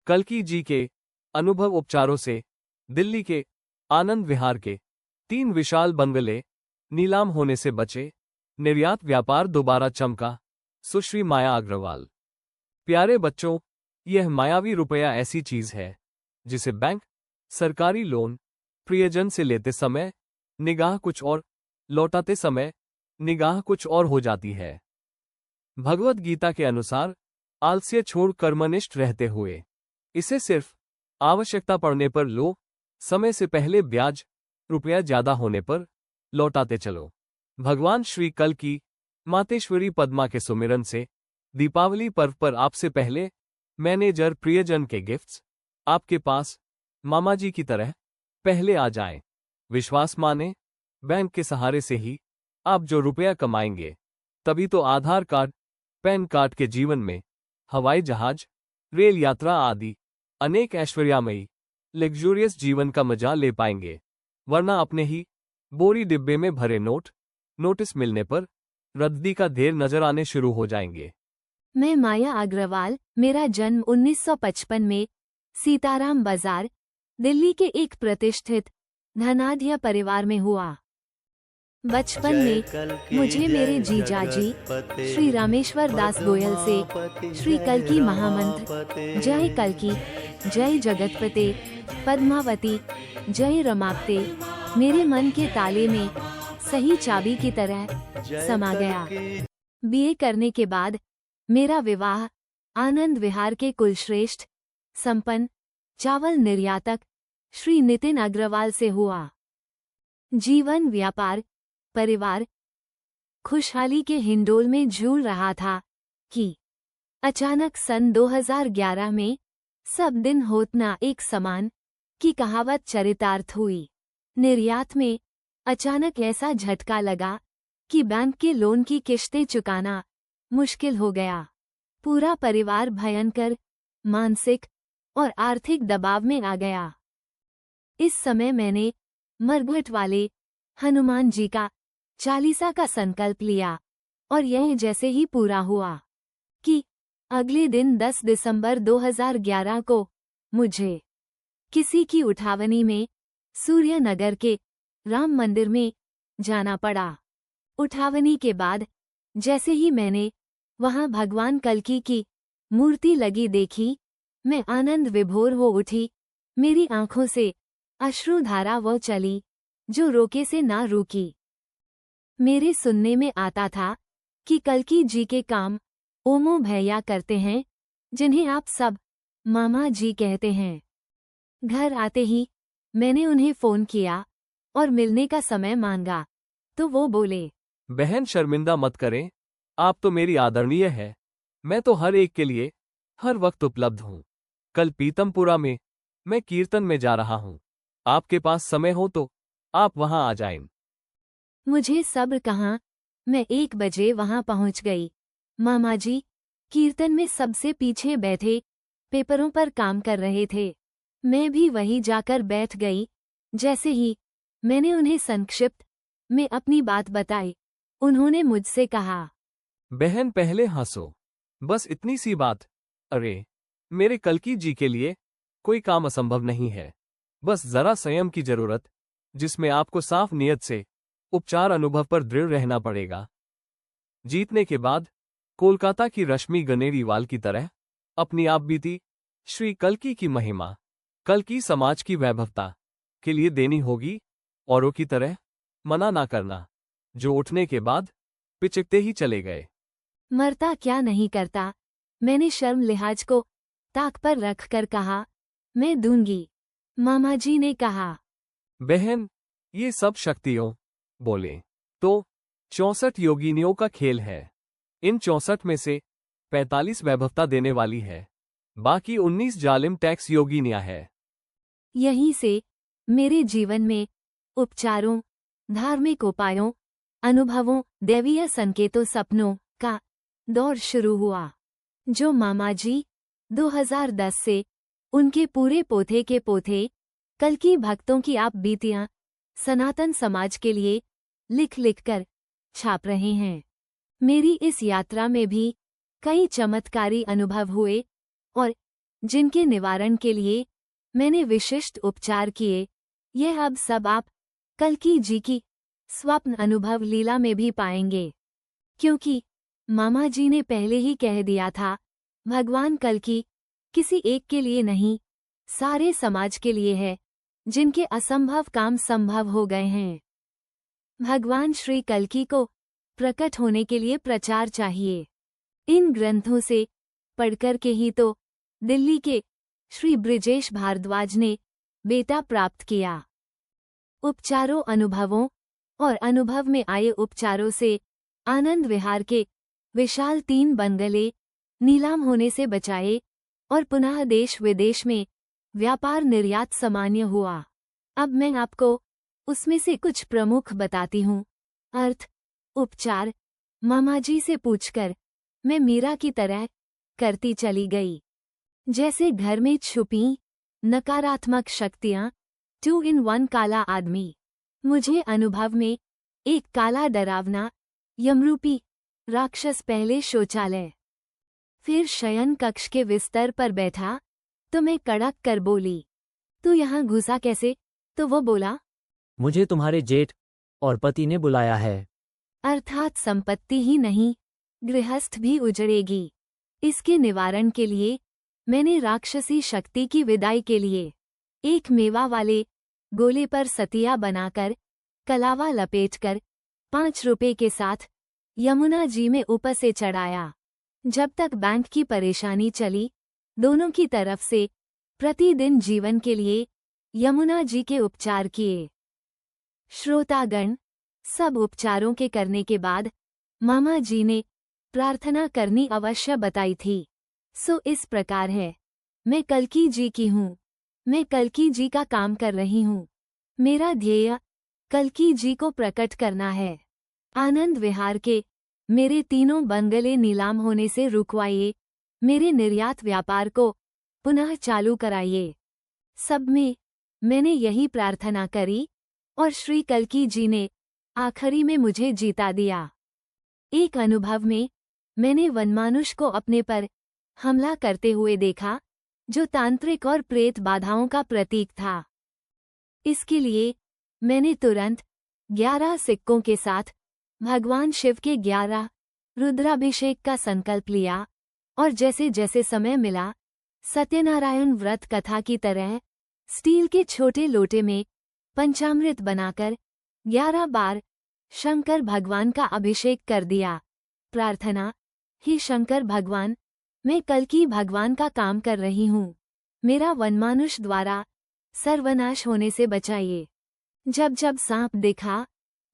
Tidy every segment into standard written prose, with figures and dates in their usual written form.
कल्की जी के अनुभव उपचारों से दिल्ली के आनंद विहार के 3 विशाल बंगले नीलाम होने से बचे, निर्यात व्यापार दोबारा चमका। सुश्री माया अग्रवाल। प्यारे बच्चों, यह मायावी रुपया ऐसी चीज है जिसे बैंक, सरकारी लोन, प्रियजन से लेते समय निगाह कुछ और, लौटाते समय निगाह कुछ और हो जाती है। भगवत गीता के अनुसार आलस्य छोड़ कर्मनिष्ठ रहते हुए इसे सिर्फ आवश्यकता पड़ने पर लो, समय से पहले ब्याज, रुपया ज्यादा होने पर लौटाते चलो। भगवान श्री कल्की मातेश्वरी पद्मा के सुमिरन से दीपावली पर्व पर आपसे पहले मैनेजर प्रियजन के गिफ्ट्स आपके पास मामा जी की तरह पहले आ जाएं। विश्वास माने, बैंक के सहारे से ही आप जो रुपया कमाएंगे, तभी तो आधार कार्ड, पैन कार्ड के जीवन में हवाई जहाज, रेल यात्रा आदि अनेक ऐश्वर्यामयी लग्जूरियस जीवन का मजा ले पाएंगे, वरना अपने ही बोरी डिब्बे में भरे नोटिस मिलने पर रद्दी का ढेर नजर आने शुरू हो जाएंगे। मैं माया अग्रवाल। मेरा जन्म 1955 में सीताराम बाजार, दिल्ली के एक प्रतिष्ठित धनाढ्य परिवार में हुआ। बचपन में मुझे मेरे जीजाजी श्री रामेश्वर दास गोयल से श्री कल्की महामंत्र जय कल्की, जय जगतपते, पद्मावती, जय रमापते मेरे मन के ताले में सही चाबी की तरह समा गया। बीए करने के बाद मेरा विवाह आनंद विहार के कुलश्रेष्ठ संपन्न चावल निर्यातक श्री नितिन अग्रवाल से हुआ। जीवन, व्यापार, परिवार खुशहाली के हिंडोल में झूल रहा था कि अचानक सन 2011 में सब दिन होतना एक समान की कहावत चरितार्थ हुई। निर्यात में अचानक ऐसा झटका लगा कि बैंक के लोन की किश्तें चुकाना मुश्किल हो गया। पूरा परिवार भयंकर मानसिक और आर्थिक दबाव में आ गया। इस समय मैंने मरघट वाले हनुमान जी का चालीसा का संकल्प लिया और यह जैसे ही पूरा हुआ कि अगले दिन 10 दिसंबर 2011 को मुझे किसी की उठावनी में सूर्यनगर के राम मंदिर में जाना पड़ा। उठावनी के बाद जैसे ही मैंने वहां भगवान कल्की की मूर्ति लगी देखी, मैं आनंद विभोर हो उठी। मेरी आंखों से अश्रुधारा वो चली जो रोके से ना रुकी। मेरे सुनने में आता था कि कल्की जी के काम ओमो भैया करते हैं, जिन्हें आप सब मामा जी कहते हैं। घर आते ही मैंने उन्हें फोन किया और मिलने का समय मांगा, तो वो बोले, बहन शर्मिंदा मत करें, आप तो मेरी आदरणीय है। मैं तो हर एक के लिए हर वक्त उपलब्ध हूँ। कल पीतमपुरा में मैं कीर्तन में जा रहा हूँ, आपके पास समय हो तो आप वहां आ जाएं। मुझे सब्र कहाँ, मैं 1 बजे वहां पहुंच गई। मामा जी कीर्तन में सबसे पीछे बैठे पेपरों पर काम कर रहे थे। मैं भी वहीं जाकर बैठ गई। जैसे ही मैंने उन्हें संक्षिप्त में अपनी बात बताई, उन्होंने मुझसे कहा, बहन पहले हंसो, बस इतनी सी बात। अरे, मेरे कल्की जी के लिए कोई काम असंभव नहीं है, बस जरा संयम की जरूरत, जिसमें आपको साफ नियत से उपचार अनुभव पर दृढ़ रहना पड़ेगा। जीतने के बाद कोलकाता की रश्मि गनेरीवाल की तरह अपनी आप बीती श्री कल्की की महिमा, कल्की समाज की वैभवता के लिए देनी होगी। औरों की तरह मना ना करना, जो उठने के बाद पिचकते ही चले गए। मरता क्या नहीं करता, मैंने शर्म लिहाज को ताक पर रखकर कहा, मैं दूंगी। मामा जी ने कहा, बहन ये सब शक्तियों बोले तो 64 योगिनियों का खेल है। इन 64 में से 45 वैभवता देने वाली है, बाकी 19 जालिम टैक्स योगिनियां है। यहीं से मेरे जीवन में उपचारों, धार्मिक उपायों, अनुभवों, दैवीय संकेतों, सपनों का दौर शुरू हुआ, जो मामा जी 2010 से उनके पूरे पोथे के पोथे कल्की भक्तों की आप बीतियां सनातन समाज के लिए लिख लिख कर छाप रहे हैं। मेरी इस यात्रा में भी कई चमत्कारी अनुभव हुए और जिनके निवारण के लिए मैंने विशिष्ट उपचार किए, यह अब सब आप कल्की जी की स्वप्न अनुभव लीला में भी पाएंगे। क्योंकि मामा जी ने पहले ही कह दिया था, भगवान कल्की किसी एक के लिए नहीं, सारे समाज के लिए है, जिनके असंभव काम संभव हो गए हैं। भगवान श्री कल्की को प्रकट होने के लिए प्रचार चाहिए। इन ग्रंथों से पढ़कर के ही तो दिल्ली के श्री बृजेश भारद्वाज ने बेटा प्राप्त किया। उपचारों, अनुभवों और अनुभव में आए उपचारों से आनंद विहार के विशाल 3 बंगले नीलाम होने से बचाए और पुनः देश विदेश में व्यापार निर्यात सामान्य हुआ। अब मैं आपको उसमें से कुछ प्रमुख बताती हूँ। अर्थ, उपचार मामाजी से पूछकर मैं मीरा की तरह करती चली गई। जैसे घर में छुपी नकारात्मक शक्तियाँ, 2 in 1 काला आदमी। मुझे अनुभव में एक काला डरावना यमरूपी राक्षस पहले शौचालय, फिर शयन कक्ष के बिस्तर पर बैठा तो मैं कड़क कर बोली, तू यहाँ घुसा कैसे? तो वो बोला, मुझे तुम्हारे जेठ और पति ने बुलाया है। अर्थात संपत्ति ही नहीं, गृहस्थ भी उजड़ेगी। इसके निवारण के लिए मैंने राक्षसी शक्ति की विदाई के लिए एक मेवा वाले गोले पर सतिया बनाकर कलावा लपेटकर 5 रुपए के साथ यमुना जी में ऊपर से चढ़ाया। जब तक बैंक की परेशानी चली, दोनों की तरफ से प्रतिदिन जीवन के लिए यमुना जी के उपचार किए। श्रोतागण, सब उपचारों के करने के बाद मामा जी ने प्रार्थना करनी अवश्य बताई थी। सो इस प्रकार है, मैं कल्की जी की हूँ, मैं कल्की जी का काम कर रही हूँ। मेरा ध्येय कल्की जी को प्रकट करना है। आनंद विहार के मेरे 3 बंगले नीलाम होने से रुकवाइए, मेरे निर्यात व्यापार को पुनः चालू कराइए। सब में मैंने यही प्रार्थना करी और श्री कल्की जी ने आखिरी में मुझे जीता दिया। एक अनुभव में मैंने वनमानुष को अपने पर हमला करते हुए देखा, जो तांत्रिक और प्रेत बाधाओं का प्रतीक था। इसके लिए मैंने तुरंत 11 सिक्कों के साथ भगवान शिव के 11 रुद्राभिषेक का संकल्प लिया और जैसे जैसे समय मिला, सत्यनारायण व्रत कथा की तरह स्टील के छोटे लोटे में पंचामृत बनाकर 11 बार शंकर भगवान का अभिषेक कर दिया। प्रार्थना, हे शंकर भगवान, मैं कल्की भगवान का काम कर रही हूँ, मेरा वनमानुष द्वारा सर्वनाश होने से बचाइए। जब जब सांप दिखा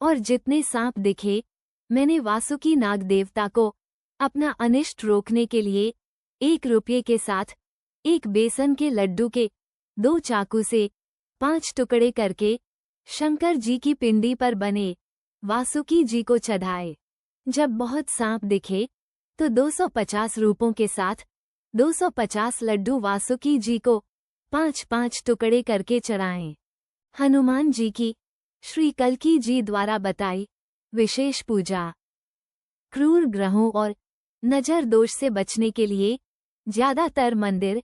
और जितने सांप दिखे, मैंने वासुकी नाग देवता को अपना अनिष्ट रोकने के लिए 1 रुपये के साथ एक बेसन के लड्डू के 2 चाकू से 5 टुकड़े करके शंकर जी की पिंडी पर बने वासुकी जी को चढ़ाए। जब बहुत सांप दिखे तो 250 रूपों के साथ 250 लड्डू वासुकी जी को 5-5 टुकड़े करके चढ़ाएं। हनुमान जी की श्री कल्की जी द्वारा बताई विशेष पूजा। क्रूर ग्रहों और नजर दोष से बचने के लिए ज्यादातर मंदिर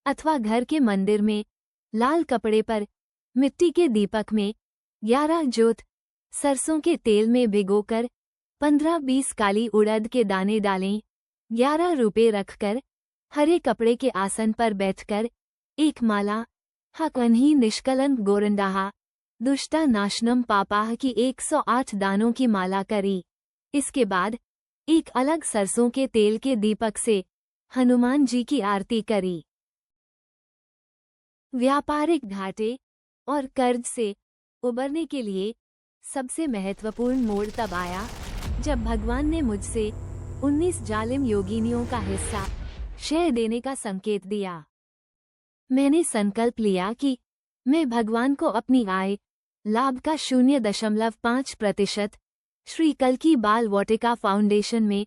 अथवा घर के मंदिर में लाल कपड़े पर मिट्टी के दीपक में 11 जोत सरसों के तेल में भिगोकर 15-20 काली उड़द के दाने डालें। 11 रुपए रखकर हरे कपड़े के आसन पर बैठकर एक माला हकन्ही निष्कलंक गोरंडाहा दुष्टा नाशनम पापाह की 108 दानों की माला करी। इसके बाद एक अलग सरसों के तेल के दीपक से हनुमान जी की आरती करी। व्यापारिक घाटे और कर्ज से उबरने के लिए सबसे महत्वपूर्ण मोड़ तब आया जब भगवान ने मुझसे 19 जालिम योगिनियों का हिस्सा क्षय देने का संकेत दिया। मैंने संकल्प लिया कि मैं भगवान को अपनी आय लाभ का 0.5% श्री कल्की बाल वाटिका फाउंडेशन में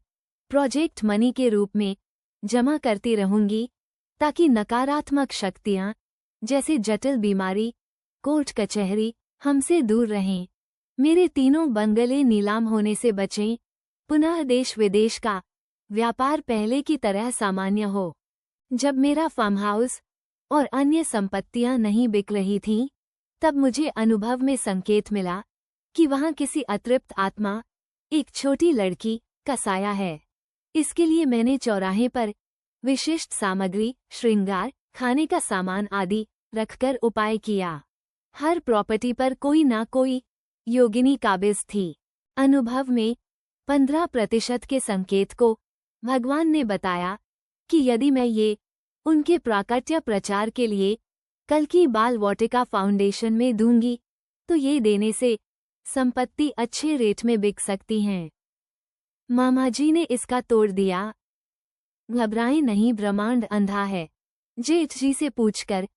प्रोजेक्ट मनी के रूप में जमा करती रहूंगी, ताकि नकारात्मक शक्तियां जैसे जटिल बीमारी, कोर्ट कचहरी हमसे दूर रहें, मेरे 3 बंगले नीलाम होने से बचें, पुनः देश विदेश का व्यापार पहले की तरह सामान्य हो। जब मेरा फार्म हाउस और अन्य संपत्तियां नहीं बिक रही थीं, तब मुझे अनुभव में संकेत मिला कि वहां किसी अतृप्त आत्मा, एक छोटी लड़की, का साया है। इसके लिए मैंने चौराहे पर विशिष्ट सामग्री, श्रृंगार, खाने का सामान आदि रखकर उपाय किया। हर प्रॉपर्टी पर कोई ना कोई योगिनी काबिज थी। अनुभव में 15% के संकेत को भगवान ने बताया कि यदि मैं ये उनके प्राकट्य प्रचार के लिए कल्कि बाल वाटिका फाउंडेशन में दूंगी, तो ये देने से संपत्ति अच्छे रेट में बिक सकती हैं। मामाजी ने इसका तोड़ दिया। घबराएं नहीं, ब्रह्मांड अंधा है। जेठ जी से पूछकर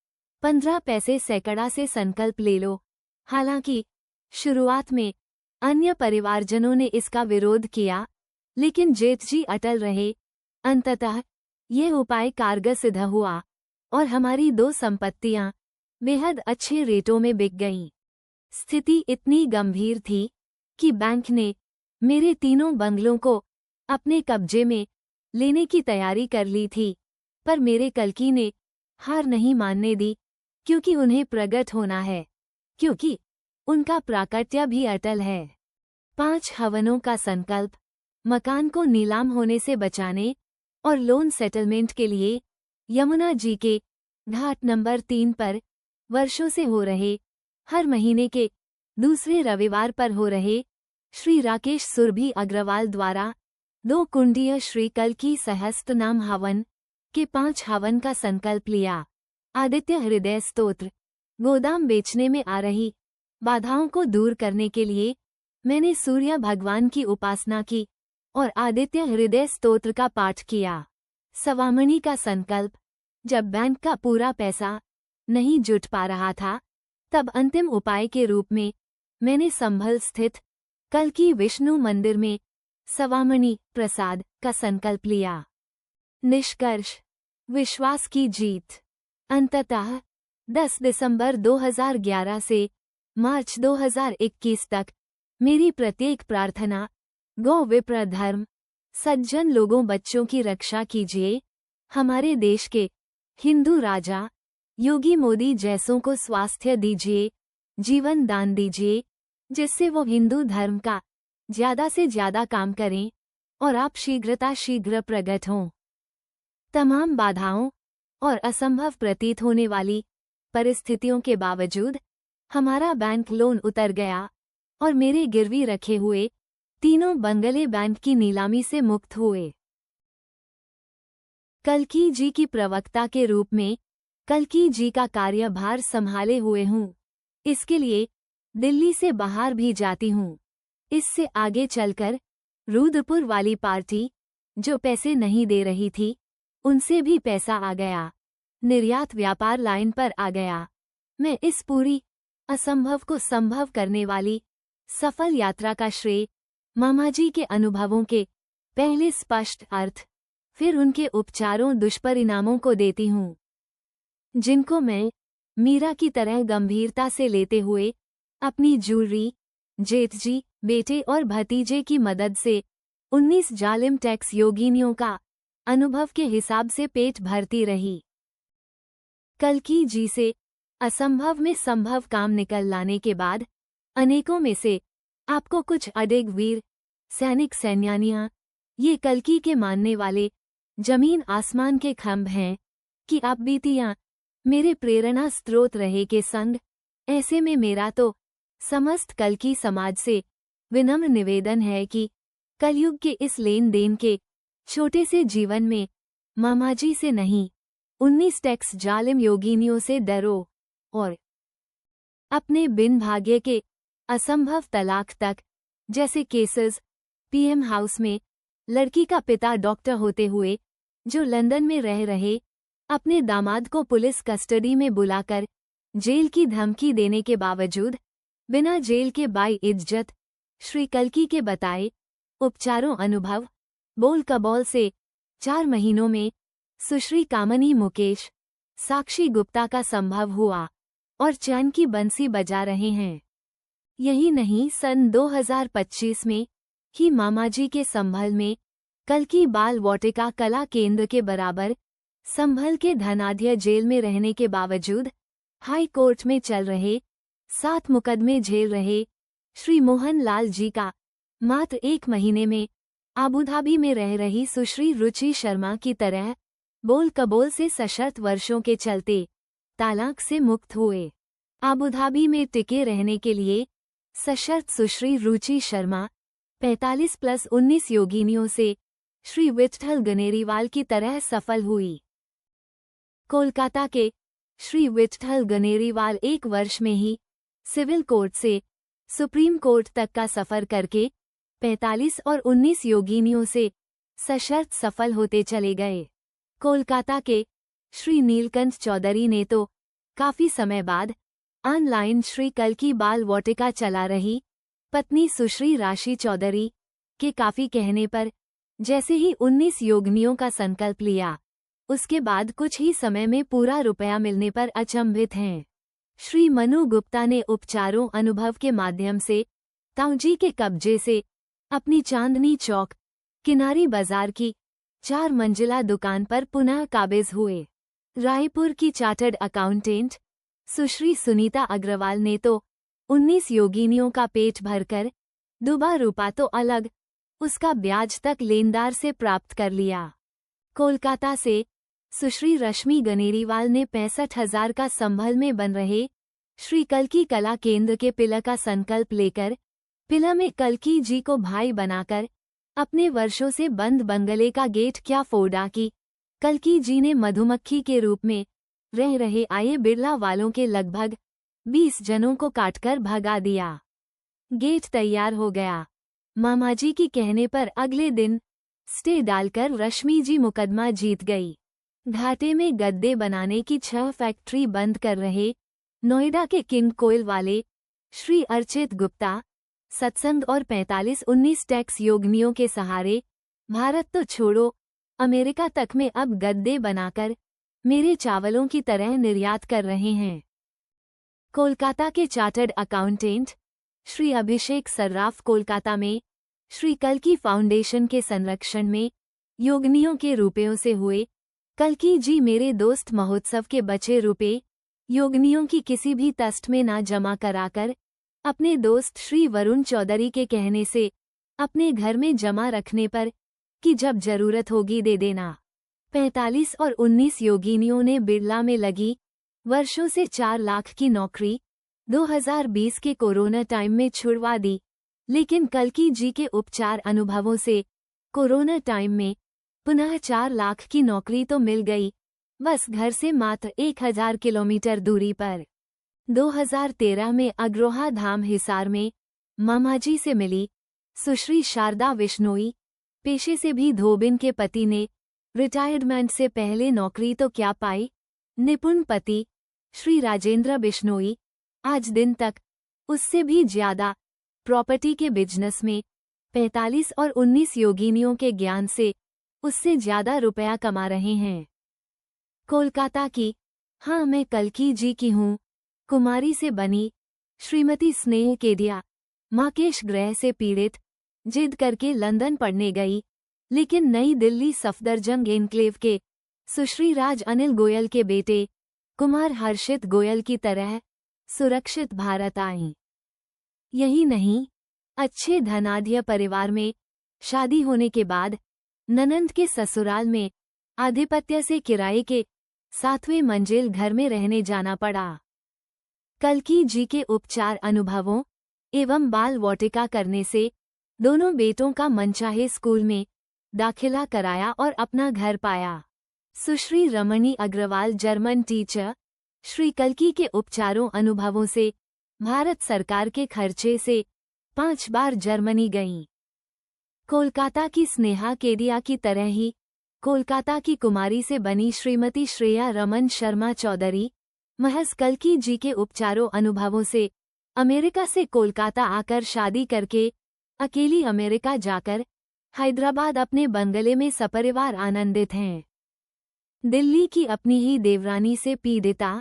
15 पैसे सैकड़ा से संकल्प ले लो। हालांकि शुरुआत में अन्य परिवारजनों ने इसका विरोध किया, लेकिन जेठ जी अटल रहे। अंततः यह उपाय कारगर सिद्ध हुआ और हमारी 2 संपत्तियां बेहद अच्छे रेटों में बिक गईं। स्थिति इतनी गंभीर थी कि बैंक ने मेरे 3 बंगलों को अपने कब्जे में लेने की तैयारी कर ली थी, पर मेरे कल्कि ने हार नहीं मानने दी, क्योंकि उन्हें प्रकट होना है, क्योंकि उनका प्राकट्य भी अटल है। 5 हवनों का संकल्प, मकान को नीलाम होने से बचाने और लोन सेटलमेंट के लिए यमुना जी के घाट नंबर 3 पर वर्षों से हो रहे, हर महीने के दूसरे रविवार पर हो रहे श्री राकेश सुरभि अग्रवाल द्वारा 2 कुंडीय श्री कल्कि सहस्त्रनाम हवन के 5 हवन का संकल्प लिया। आदित्य हृदय स्तोत्र। गोदाम बेचने में आ रही बाधाओं को दूर करने के लिए मैंने सूर्य भगवान की उपासना की और आदित्य हृदय स्तोत्र का पाठ किया। सवामणि का संकल्प। जब बैंक का पूरा पैसा नहीं जुट पा रहा था, तब अंतिम उपाय के रूप में मैंने संभल स्थित कल्कि विष्णु मंदिर में सवामणि प्रसाद का संकल्प लिया। निष्कर्ष। विश्वास की जीत। अंततः 10 दिसंबर 2011 से मार्च 2021 तक मेरी प्रत्येक प्रार्थना गौ विप्र धर्म, सज्जन लोगों, बच्चों की रक्षा कीजिए। हमारे देश के हिंदू राजा योगी मोदी जैसों को स्वास्थ्य दीजिए, जीवन दान दीजिए, जिससे वो हिंदू धर्म का ज्यादा से ज्यादा काम करें और आप शीघ्र प्रकट हों। तमाम बाधाओं और असंभव प्रतीत होने वाली परिस्थितियों के बावजूद हमारा बैंक लोन उतर गया और मेरे गिरवी रखे हुए 3 बंगले बैंक की नीलामी से मुक्त हुए। कल्कि जी की प्रवक्ता के रूप में कल्कि जी का कार्यभार संभाले हुए हूँ। इसके लिए दिल्ली से बाहर भी जाती हूँ। इससे आगे चलकर रुद्रपुर वाली पार्टी, जो पैसे नहीं दे रही थी, उनसे भी पैसा आ गया। निर्यात व्यापार लाइन पर आ गया। मैं इस पूरी असंभव को संभव करने वाली सफल यात्रा का श्रेय मामाजी के अनुभवों के पहले स्पष्ट अर्थ, फिर उनके उपचारों दुष्परिणामों को देती हूँ, जिनको मैं मीरा की तरह गंभीरता से लेते हुए अपनी ज्वेलरी, जेठ जी, बेटे और भतीजे की मदद से 19 जालिम टैक्स योगिनियों का अनुभव के हिसाब से पेट भरती रही। कल्कि जी से असंभव में संभव काम निकल लाने के बाद अनेकों में से आपको कुछ अडिग वीर सैनिक सैन्यानियां, ये कल्कि के मानने वाले जमीन आसमान के खंभ हैं कि आप बीतियां मेरे प्रेरणा स्रोत रहे के संग। ऐसे में मेरा तो समस्त कल्कि समाज से विनम्र निवेदन है कि कलयुग के इस लेन देन के छोटे से जीवन में मामाजी से नहीं, 19 टैक्स जालिम योगिनियों से डरो और अपने बिन भाग्य के असंभव तलाक तक जैसे केसेस, पीएम हाउस में लड़की का पिता डॉक्टर होते हुए जो लंदन में रह रहे, अपने दामाद को पुलिस कस्टडी में बुलाकर जेल की धमकी देने के बावजूद बिना जेल के बाई इज्जत श्री कल्कि के बताए उपचारों अनुभव बोल कबौल से 4 महीनों में सुश्री कामनी मुकेश, साक्षी गुप्ता का संभव हुआ और चैन की बंसी बजा रहे हैं। यही नहीं, सन 2025 में ही मामाजी के संभल में कल्कि बाल वाटिका कला केंद्र के बराबर संभल के धनाढ्य जेल में रहने के बावजूद हाई कोर्ट में चल रहे 7 मुकदमे झेल रहे श्री मोहन लाल जी का मात्र 1 महीने में आबूधाबी में रह रही सुश्री रुचि शर्मा की तरह बोल कबोल से सशर्त वर्षों के चलते तालाक से मुक्त हुए। आबूधाबी में टिके रहने के लिए सशर्त सुश्री रुचि शर्मा 45+19 योगिनियों से श्री विट्ठल गनेरीवाल की तरह सफल हुई। कोलकाता के श्री विट्ठल गनेरीवाल 1 वर्ष में ही सिविल कोर्ट से सुप्रीम कोर्ट तक का सफर करके 45 और 19 योगिनियों से सशर्त सफल होते चले गए। कोलकाता के श्री नीलकंठ चौधरी ने तो काफी समय बाद ऑनलाइन श्री कल्की बाल वाटिका चला रही पत्नी सुश्री राशि चौधरी के काफी कहने पर जैसे ही 19 योगिनियों का संकल्प लिया, उसके बाद कुछ ही समय में पूरा रुपया मिलने पर अचंभित हैं। श्री मनु गुप्ता ने उपचारों अनुभव के माध्यम से ताऊजी के कब्जे से अपनी चांदनी चौक किनारी बाजार की 4 मंजिला दुकान पर पुनः काबिज हुए। रायपुर की चार्टर्ड अकाउंटेंट सुश्री सुनीता अग्रवाल ने तो 19 योगिनियों का पेट भरकर दुबा रूपा तो अलग, उसका ब्याज तक लेनदार से प्राप्त कर लिया। कोलकाता से सुश्री रश्मि गनेरीवाल ने 65,000 का संभल में बन रहे श्री कल्की कला केंद्र के पिला का संकल्प लेकर पिला में कल्की जी को भाई बनाकर अपने वर्षों से बंद बंगले का गेट क्या फोड़ा कि कल्की जी ने मधुमक्खी के रूप में रह रहे आए बिरला वालों के लगभग 20 जनों को काटकर भगा दिया। गेट तैयार हो गया। मामाजी की कहने पर अगले दिन स्टे डालकर रश्मि जी मुकदमा जीत गई। घाटे में गद्दे बनाने की 6 फैक्ट्री बंद कर रहे नोएडा के किंग कोयल वाले श्री अर्चित गुप्ता सत्संग और 45-19 टैक्स योगिनियों के सहारे भारत तो छोड़ो अमेरिका तक में अब गद्दे बनाकर मेरे चावलों की तरह निर्यात कर रहे हैं। कोलकाता के चार्टर्ड अकाउंटेंट श्री अभिषेक सर्राफ कोलकाता में श्री कल्की फाउंडेशन के संरक्षण में योगिनियों के रुपयों से हुए कल्की जी मेरे दोस्त महोत्सव के बचे रुपए योगिनियों की किसी भी तस्ट में ना जमा कराकर अपने दोस्त श्री वरुण चौधरी के कहने से अपने घर में जमा रखने पर कि जब जरूरत होगी दे देना। 45 और 19 योगिनियों ने बिरला में लगी वर्षों से 4 लाख की नौकरी 2020 के कोरोना टाइम में छुड़वा दी, लेकिन कल्की जी के उपचार अनुभवों से कोरोना टाइम में पुनः 4 लाख की नौकरी तो मिल गई, बस घर से मात्र 1000 किलोमीटर दूरी पर। 2013 में अग्रोहा धाम हिसार में मामाजी से मिली सुश्री शारदा विश्नोई, पेशे से भी धोबिन के पति ने रिटायरमेंट से पहले नौकरी तो क्या पाई, निपुण पति श्री राजेंद्र बिश्नोई आज दिन तक उससे भी ज्यादा प्रॉपर्टी के बिजनेस में 45 और 19 योगिनियों के ज्ञान से उससे ज्यादा रुपया कमा रहे हैं। कोलकाता की हाँ मैं कल्की जी की हूँ कुमारी से बनी श्रीमती स्नेह केडिया माकेश ग्रह से पीड़ित जिद करके लंदन पढ़ने गई, लेकिन नई दिल्ली सफदरजंग एनक्लेव के सुश्री राज अनिल गोयल के बेटे कुमार हर्षित गोयल की तरह सुरक्षित भारत आईं। यही नहीं, अच्छे धनाढ्य परिवार में शादी होने के बाद ननंद के ससुराल में आधिपत्य से किराए के 7वें मंजिल घर में रहने जाना पड़ा। कल्की जी के उपचार अनुभवों एवं बाल वाटिका करने से दोनों बेटों का मनचाहे स्कूल में दाखिला कराया और अपना घर पाया। सुश्री रमणी अग्रवाल जर्मन टीचर श्री कल्की के उपचारों अनुभवों से भारत सरकार के खर्चे से 5 बार जर्मनी गईं। कोलकाता की स्नेहा केडिया की तरह ही कोलकाता की कुमारी से बनी श्रीमती श्रेया रमन शर्मा चौधरी महज कल्की जी के उपचारों अनुभवों से अमेरिका से कोलकाता आकर शादी करके अकेली अमेरिका जाकर हैदराबाद अपने बंगले में सपरिवार आनंदित हैं। दिल्ली की अपनी ही देवरानी से पीड़िता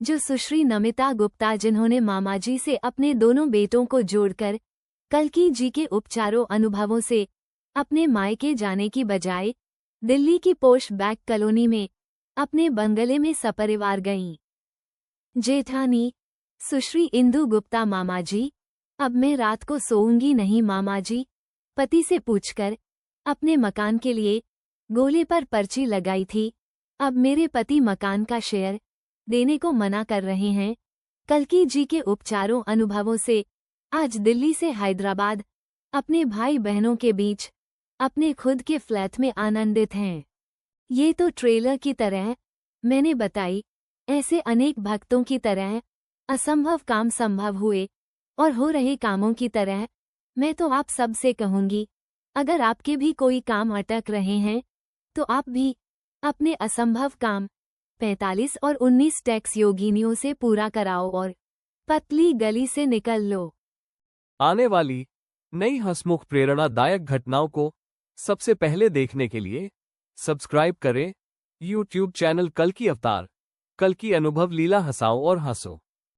जो सुश्री नमिता गुप्ता जिन्होंने मामाजी से अपने दोनों बेटों को जोड़कर कल्की जी के उपचारों अनुभवों से अपने मायके जाने की बजाय दिल्ली की पोश बैक कॉलोनी में अपने बंगले में सपरिवार गईं। जेठानी, सुश्री इंदु गुप्ता। मामा जी, अब मैं रात को सोऊंगी नहीं मामा जी, पति से पूछकर अपने मकान के लिए गोले पर पर्ची लगाई थी। अब मेरे पति मकान का शेयर देने को मना कर रहे हैं। कल्की जी के उपचारों अनुभवों से आज दिल्ली से हैदराबाद अपने भाई बहनों के बीच अपने खुद के फ्लैट में आनंदित हैं। ये तो ट्रेलर की तरह मैंने बताई, ऐसे अनेक भक्तों की तरह असंभव काम संभव हुए और हो रहे कामों की तरह मैं तो आप सब से कहूंगी, अगर आपके भी कोई काम अटक रहे हैं तो आप भी अपने असंभव काम 45 और 19 टैक्स योगिनियों से पूरा कराओ और पतली गली से निकल लो। आने वाली नई हंसमुख प्रेरणादायक घटनाओं को सबसे पहले देखने के लिए सब्सक्राइब करें YouTube चैनल कल्कि अवतार। कल्कि अनुभव लीला हंसाओ और हंसो।